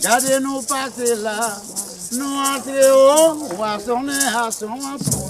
Gardez-nous passer là, nous entrer haut, on va sonner à son pour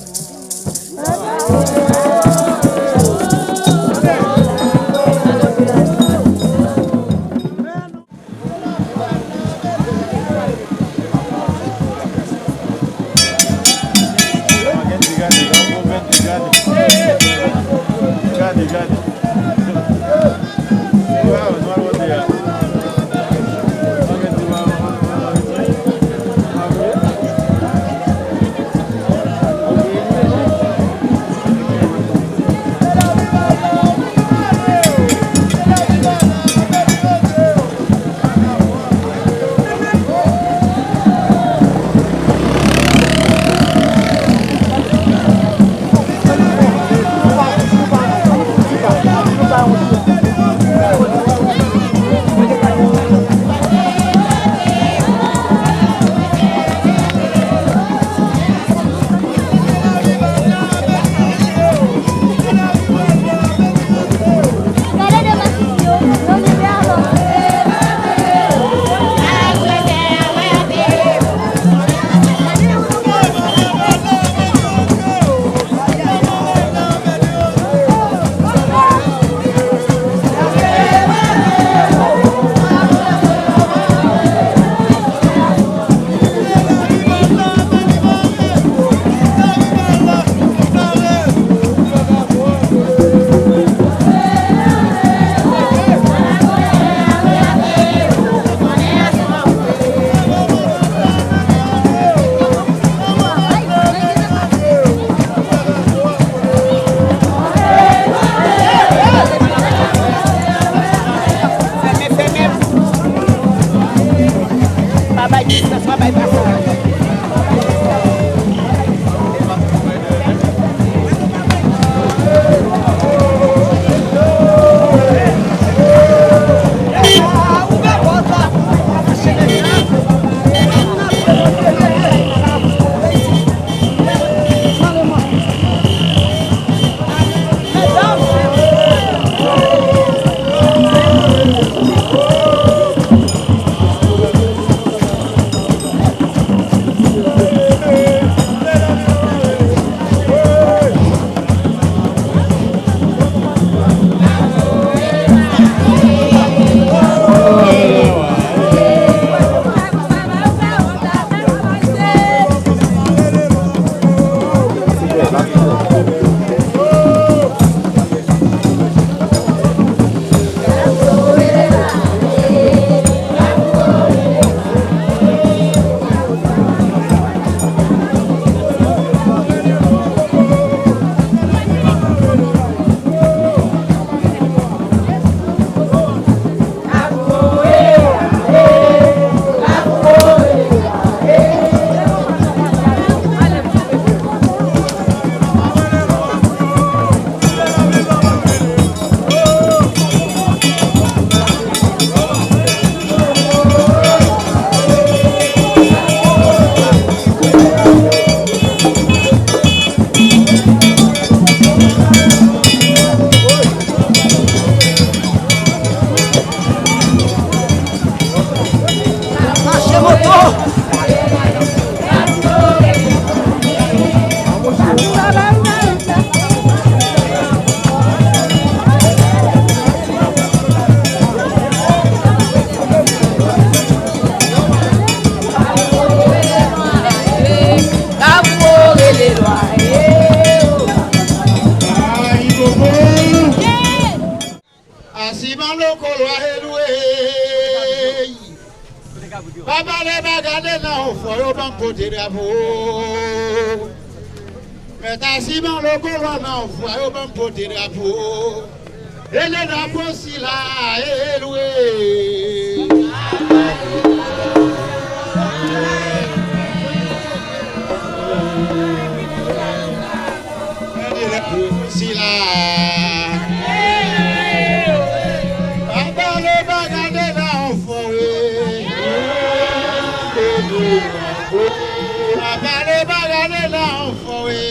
Asiman lokolo eloué. Papa le bagade nan foyo ban pote drapeau. Mais asiman lokolo nan foyo ban pote drapeau. Et le drapeau si la eloué. Si la Papa le bagade nan foyo. Papa le bagade nan foyo.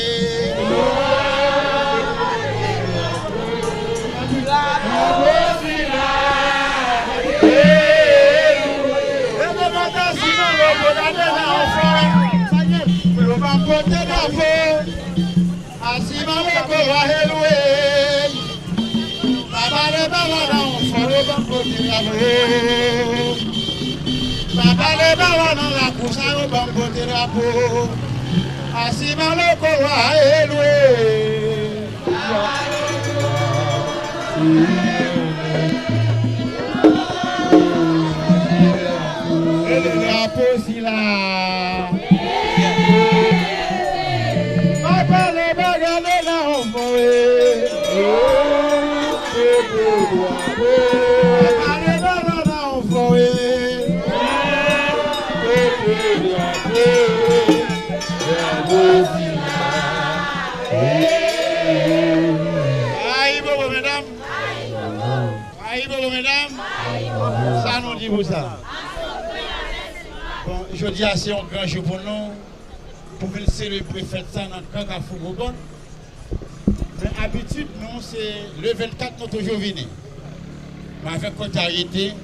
Papa le bala dans la course au banco de drapeau. Asima le kowa eloué. Et le drapeau si là. Papa le bagade là on voit. Papa le bala là on voit. Ça nous dit pour ça. Bon, je dis assez un grand jour pour nous, pour venir célébrer fête ça dans le camp à Fougoubon. Mais d'habitude, nous, c'est le 24, nous toujours venus. Mais avec contrariété,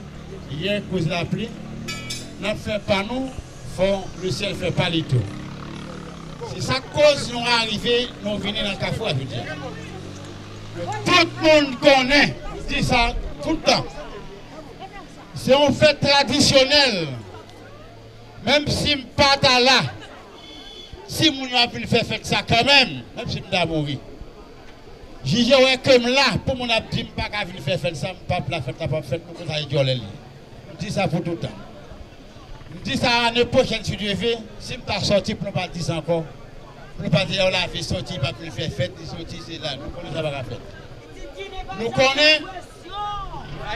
hier, cause de la pluie, nous ne faisons pas nous, le ciel ne fait pas les tout. C'est ça cause nous arrivés, nous venons dans le Carrefour à dire. Tout le monde connaît, dit ça tout le temps. C'est une fête traditionnelle. Même si je ne suis pas là, si je ne fais faire ça quand même si je suis mourir. Je dis comme là, pour mon abdi, je ne pas faire ça, je ne pas la fête, pas faire pour ça. Je dis ça pour tout le temps. Je dis ça l'année prochaine, si Dieu veut, si je ne pas sorti, pour ne pas dire ça encore. Pour ne pas dire, on l'a fait sortir, pas plus faire fête, sortir, c'est là. Nous connaissons ça, pas la fête. Nous connaissons.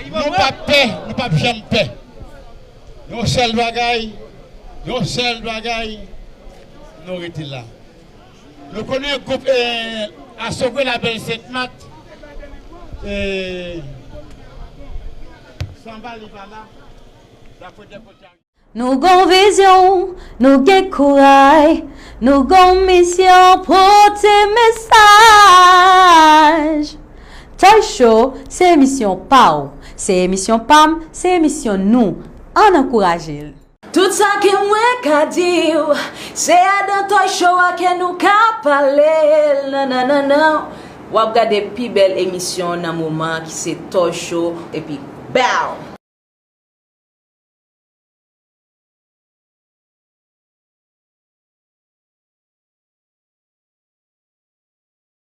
Nous pas paix, nous pas jamais paix. Nous seul bagaille, nous sommes là. Nous connaissons un groupe à sauver la belle Sainte-Mat. Nous avons vision, nous avons courage, nous avons mission pour tes messages. Toy Show, c'est émission PAO. C'est émission PAM, c'est émission nous. On encourage. Tout ça que moi qu'a dit, c'est dans Toy Show que nous qu'a parlé. Non. Ou regarder plus belle émission dans moment qui c'est Toy Show et puis BAO.